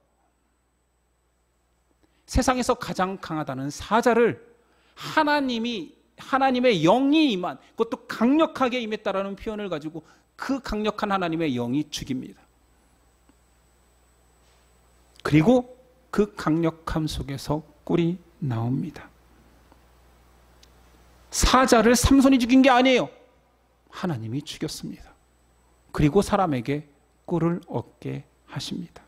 세상에서 가장 강하다는 사자를 하나님의 영이 임한, 그것도 강력하게 임했다라는 표현을 가지고 그 강력한 하나님의 영이 죽입니다. 그리고 그 강력함 속에서 꿀이 나옵니다. 사자를 삼손이 죽인 게 아니에요. 하나님이 죽였습니다. 그리고 사람에게 꿀을 얻게 하십니다.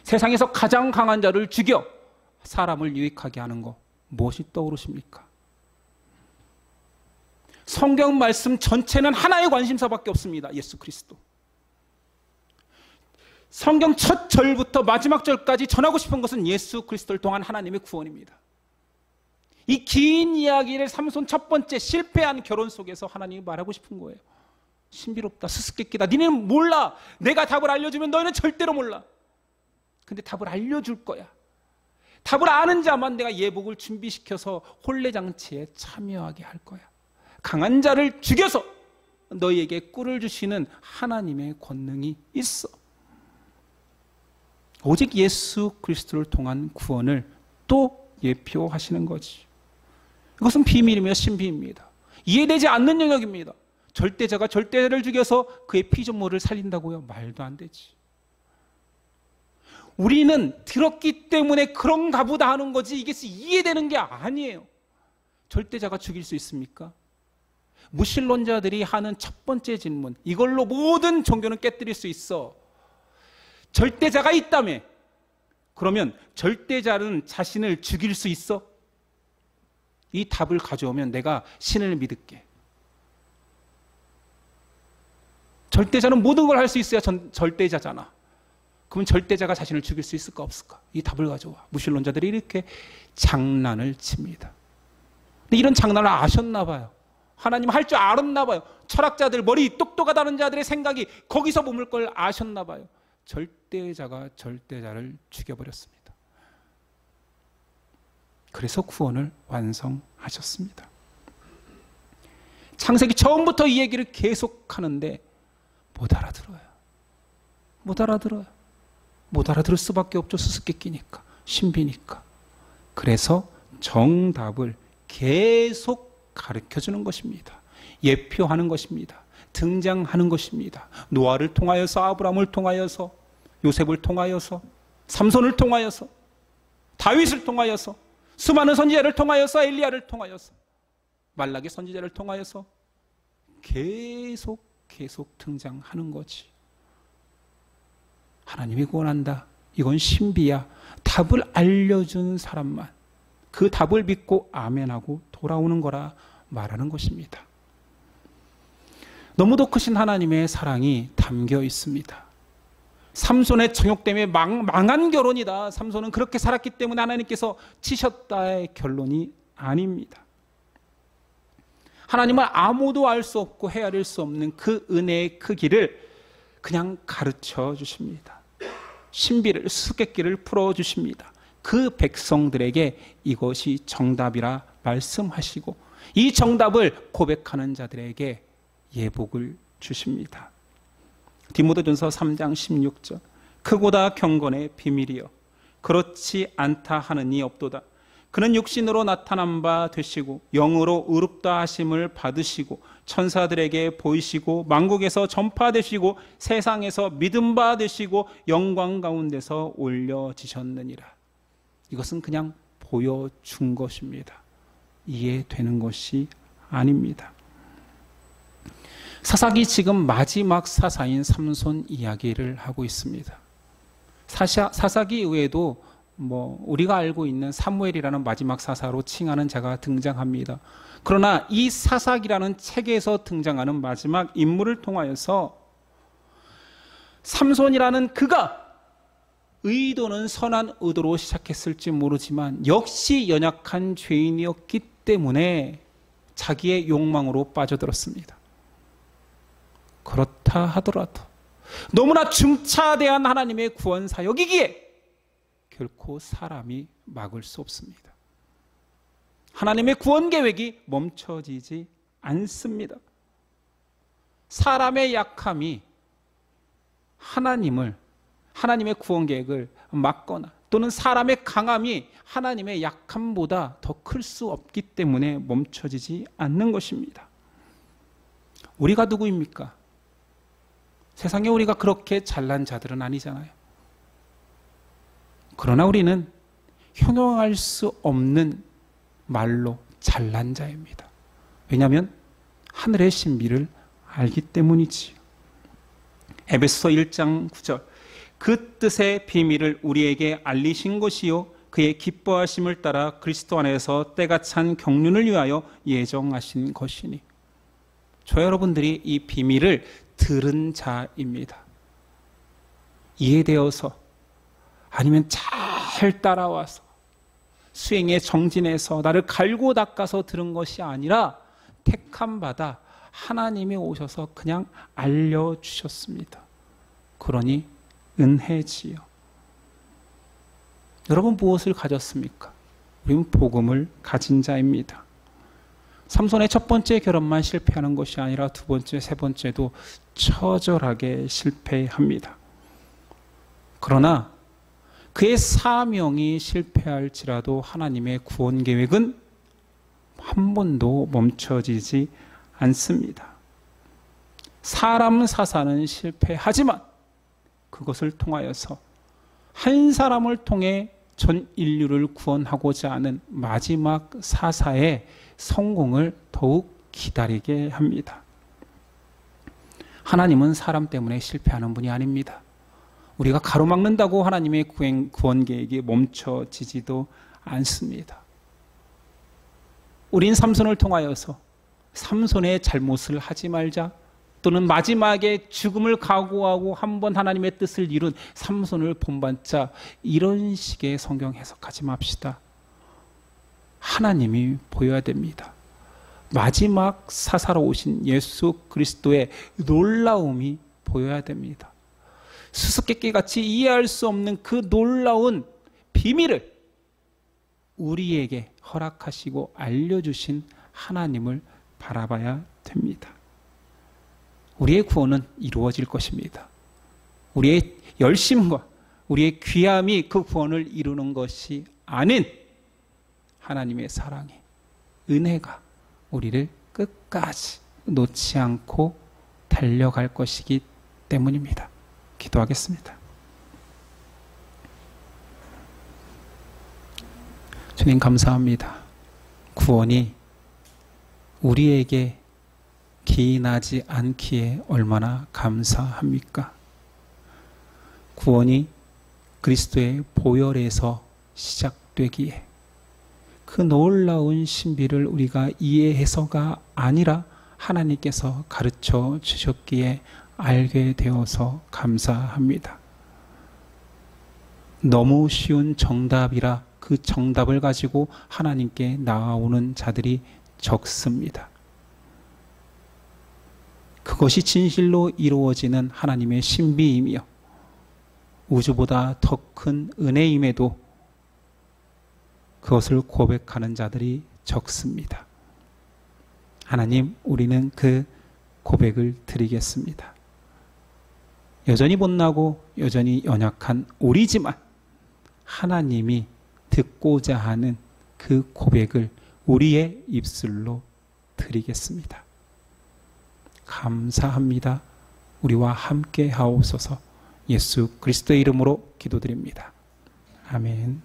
세상에서 가장 강한 자를 죽여 사람을 유익하게 하는 것, 무엇이 떠오르십니까? 성경 말씀 전체는 하나의 관심사밖에 없습니다. 예수 그리스도. 성경 첫 절부터 마지막 절까지 전하고 싶은 것은 예수 그리스도를 통한 하나님의 구원입니다. 이 긴 이야기를 삼손 첫 번째 실패한 결혼 속에서 하나님이 말하고 싶은 거예요. 신비롭다, 수수께끼다. 니네는 몰라. 내가 답을 알려주면 너희는 절대로 몰라. 근데 답을 알려줄 거야. 답을 아는 자만 내가 예복을 준비시켜서 혼례장치에 참여하게 할 거야. 강한 자를 죽여서 너희에게 꿀을 주시는 하나님의 권능이 있어. 오직 예수 그리스도를 통한 구원을 또 예표하시는 거지. 이것은 비밀이며 신비입니다. 이해되지 않는 영역입니다. 절대자가 절대자를 죽여서 그의 피조물을 살린다고요? 말도 안 되지. 우리는 들었기 때문에 그런가 보다 하는 거지 이게 이해되는 게 아니에요. 절대자가 죽일 수 있습니까? 무신론자들이 하는 첫 번째 질문, 이걸로 모든 종교는 깨뜨릴 수 있어. 절대자가 있다며. 그러면 절대자는 자신을 죽일 수 있어? 이 답을 가져오면 내가 신을 믿을게. 절대자는 모든 걸 할 수 있어야 절대자잖아. 그러면 절대자가 자신을 죽일 수 있을까 없을까? 이 답을 가져와. 무신론자들이 이렇게 장난을 칩니다. 근데 이런 장난을 아셨나 봐요. 하나님 할 줄 알았나 봐요. 철학자들, 머리 똑똑하다는 자들의 생각이 거기서 머물 걸 아셨나 봐요. 절대자가 절대자를 죽여버렸습니다. 그래서 구원을 완성하셨습니다. 창세기 처음부터 이 얘기를 계속하는데 못 알아들어요. 못 알아들어요. 못 알아들을 수밖에 없죠. 수수께끼니까, 신비니까. 그래서 정답을 계속 가르쳐주는 것입니다. 예표하는 것입니다. 등장하는 것입니다. 노아를 통하여서, 아브라함을 통하여서, 요셉을 통하여서, 삼손을 통하여서, 다윗을 통하여서, 수많은 선지자를 통하여서, 엘리야를 통하여서, 말라기 선지자를 통하여서 계속 등장하는 거지. 하나님이 구원한다. 이건 신비야. 답을 알려준 사람만 그 답을 믿고 아멘하고 돌아오는 거라 말하는 것입니다. 너무도 크신 하나님의 사랑이 담겨 있습니다. 삼손의 정욕 때문에 망한 결혼이다. 삼손은 그렇게 살았기 때문에 하나님께서 치셨다의 결론이 아닙니다. 하나님은 아무도 알 수 없고 헤아릴 수 없는 그 은혜의 크기를 그냥 가르쳐 주십니다. 신비를, 수수께끼를 풀어주십니다. 그 백성들에게 이것이 정답이라 말씀하시고 이 정답을 고백하는 자들에게 예복을 주십니다. 디모데전서 3장 16절 크고다 경건의 비밀이여 그렇지 않다 하는 이 없도다. 그는 육신으로 나타난 바 되시고 영으로 의롭다 하심을 받으시고 천사들에게 보이시고 만국에서 전파되시고 세상에서 믿음 바 되시고 영광 가운데서 올려지셨느니라. 이것은 그냥 보여준 것입니다. 이해되는 것이 아닙니다. 사사기 지금 마지막 사사인 삼손 이야기를 하고 있습니다. 사사기 외에도 우리가 알고 있는 사무엘이라는 마지막 사사로 칭하는 자가 등장합니다. 그러나 이 사사기라는 책에서 등장하는 마지막 인물을 통하여서 삼손이라는 그가 의도는 선한 의도로 시작했을지 모르지만 역시 연약한 죄인이었기 때문에 자기의 욕망으로 빠져들었습니다. 그렇다 하더라도 너무나 중차대한 하나님의 구원 사역이기에 결코 사람이 막을 수 없습니다. 하나님의 구원 계획이 멈춰지지 않습니다. 사람의 약함이 하나님의 구원 계획을 막거나 또는 사람의 강함이 하나님의 약함보다 더 클 수 없기 때문에 멈춰지지 않는 것입니다. 우리가 누구입니까? 세상에 우리가 그렇게 잘난 자들은 아니잖아요. 그러나 우리는 형용할 수 없는 말로 잘난 자입니다. 왜냐하면 하늘의 신비를 알기 때문이지요. 에베소서 1장 9절 그 뜻의 비밀을 우리에게 알리신 것이요 그의 기뻐하심을 따라 그리스도 안에서 때가 찬 경륜을 위하여 예정하신 것이니. 저 여러분들이 이 비밀을 들은 자입니다. 이해되어서 아니면 잘 따라와서 수행에 정진해서 나를 갈고 닦아서 들은 것이 아니라 택함 받아 하나님이 오셔서 그냥 알려주셨습니다. 그러니 은혜지요. 여러분 무엇을 가졌습니까? 우리는 복음을 가진 자입니다. 삼손의 첫 번째 결혼만 실패하는 것이 아니라 두 번째, 세 번째도 처절하게 실패합니다. 그러나 그의 사명이 실패할지라도 하나님의 구원 계획은 한 번도 멈춰지지 않습니다. 사람 사사는 실패하지만 그것을 통하여서 한 사람을 통해 전 인류를 구원하고자 하는 마지막 사사의 성공을 더욱 기다리게 합니다. 하나님은 사람 때문에 실패하는 분이 아닙니다. 우리가 가로막는다고 하나님의 구원 계획이 멈춰지지도 않습니다. 우린 삼손을 통하여서 삼손의 잘못을 하지 말자 또는 마지막에 죽음을 각오하고 한번 하나님의 뜻을 이룬 삼손을 본받자 이런 식의 성경 해석하지 맙시다. 하나님이 보여야 됩니다. 마지막 사사로 오신 예수 그리스도의 놀라움이 보여야 됩니다. 수수께끼같이 이해할 수 없는 그 놀라운 비밀을 우리에게 허락하시고 알려주신 하나님을 바라봐야 됩니다. 우리의 구원은 이루어질 것입니다. 우리의 열심과 우리의 귀함이 그 구원을 이루는 것이 아닌 하나님의 사랑이, 은혜가 우리를 끝까지 놓지 않고 달려갈 것이기 때문입니다. 기도하겠습니다. 주님 감사합니다. 구원이 우리에게 기인하지 않기에 얼마나 감사합니까? 구원이 그리스도의 보혈에서 시작되기에 그 놀라운 신비를 우리가 이해해서가 아니라 하나님께서 가르쳐 주셨기에 알게 되어서 감사합니다. 너무 쉬운 정답이라 그 정답을 가지고 하나님께 나아오는 자들이 적습니다. 그것이 진실로 이루어지는 하나님의 신비이며 우주보다 더 큰 은혜임에도 그것을 고백하는 자들이 적습니다. 하나님, 우리는 그 고백을 드리겠습니다. 여전히 못나고 여전히 연약한 우리지만 하나님이 듣고자 하는 그 고백을 우리의 입술로 드리겠습니다. 감사합니다. 우리와 함께 하옵소서. 예수 그리스도의 이름으로 기도드립니다. 아멘.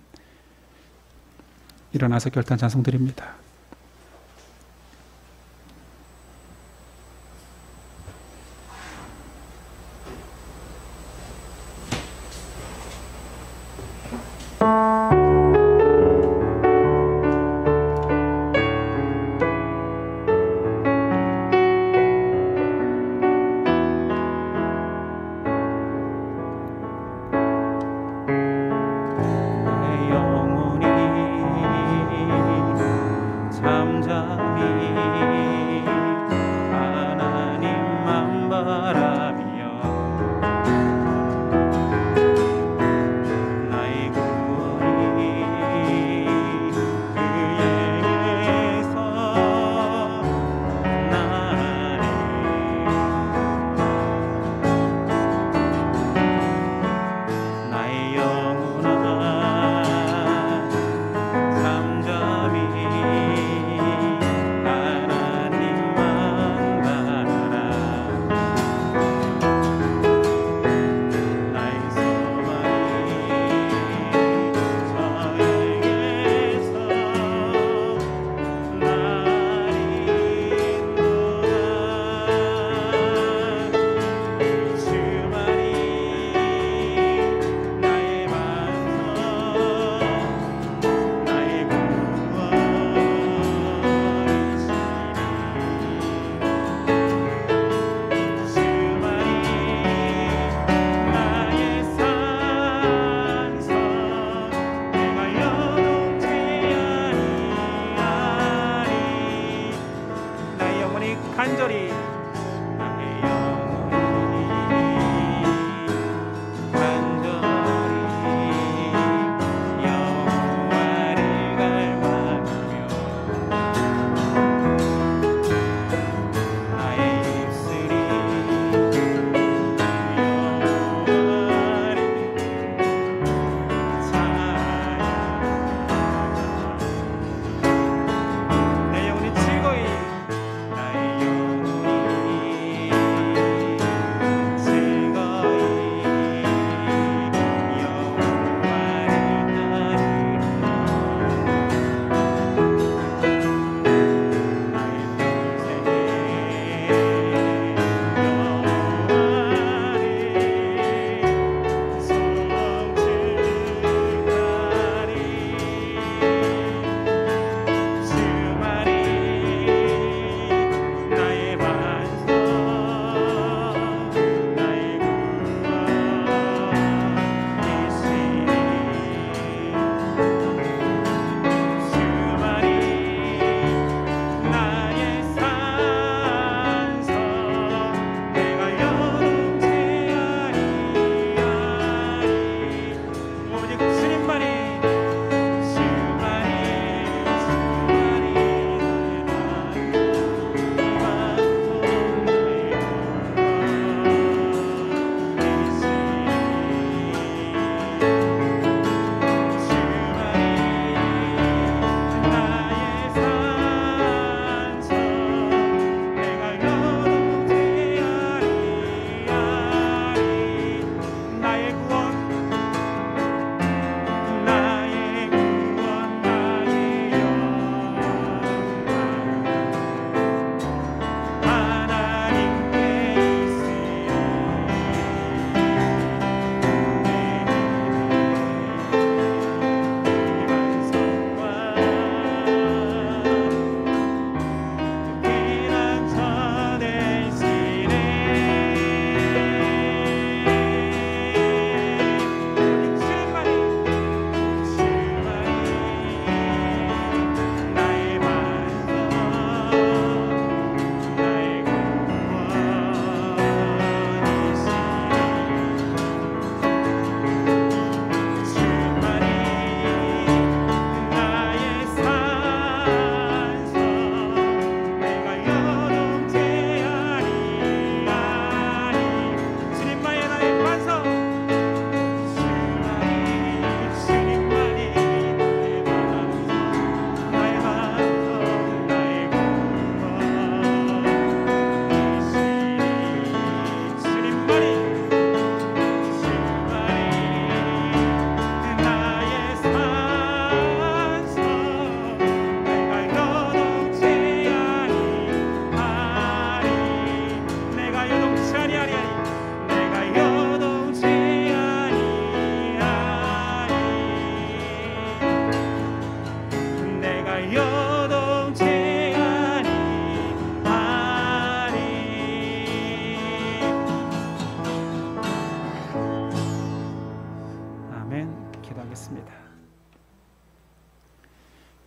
일어나서 결단 찬송 드립니다.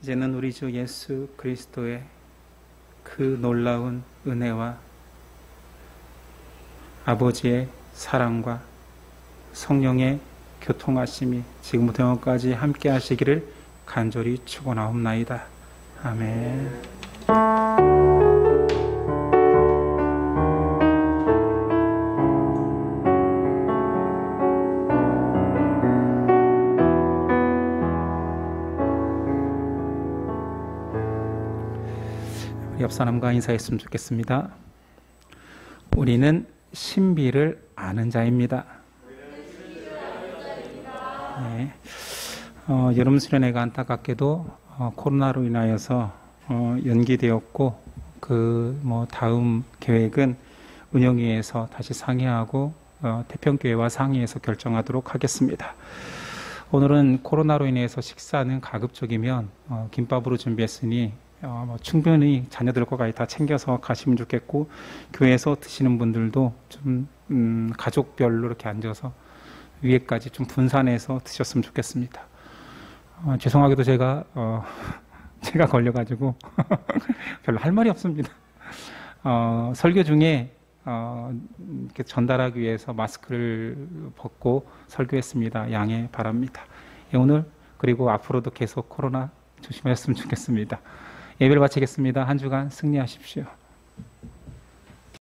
이제는 우리 주 예수 그리스도의 그 놀라운 은혜와 아버지의 사랑과 성령의 교통하심이 지금부터 영원까지 함께 하시기를 간절히 축원하옵나이다. 아멘. 옆 사람과 인사했으면 좋겠습니다. 우리는 신비를 아는 자입니다. 네. 여름 수련회가 안타깝게도 코로나로 인하여서 연기되었고 다음 계획은 운영위에서 다시 상의하고 태평교회와 상의해서 결정하도록 하겠습니다. 오늘은 코로나로 인해서 식사는 가급적이면 김밥으로 준비했으니 충분히 자녀들과 다 챙겨서 가시면 좋겠고, 교회에서 드시는 분들도 좀 가족별로 이렇게 앉아서 위에까지 좀 분산해서 드셨으면 좋겠습니다. 죄송하게도 제가 걸려가지고 별로 할 말이 없습니다. 설교 중에 이렇게 전달하기 위해서 마스크를 벗고 설교했습니다. 양해 바랍니다. 오늘 그리고 앞으로도 계속 코로나 조심하셨으면 좋겠습니다. 예배를 마치겠습니다. 한 주간 승리하십시오.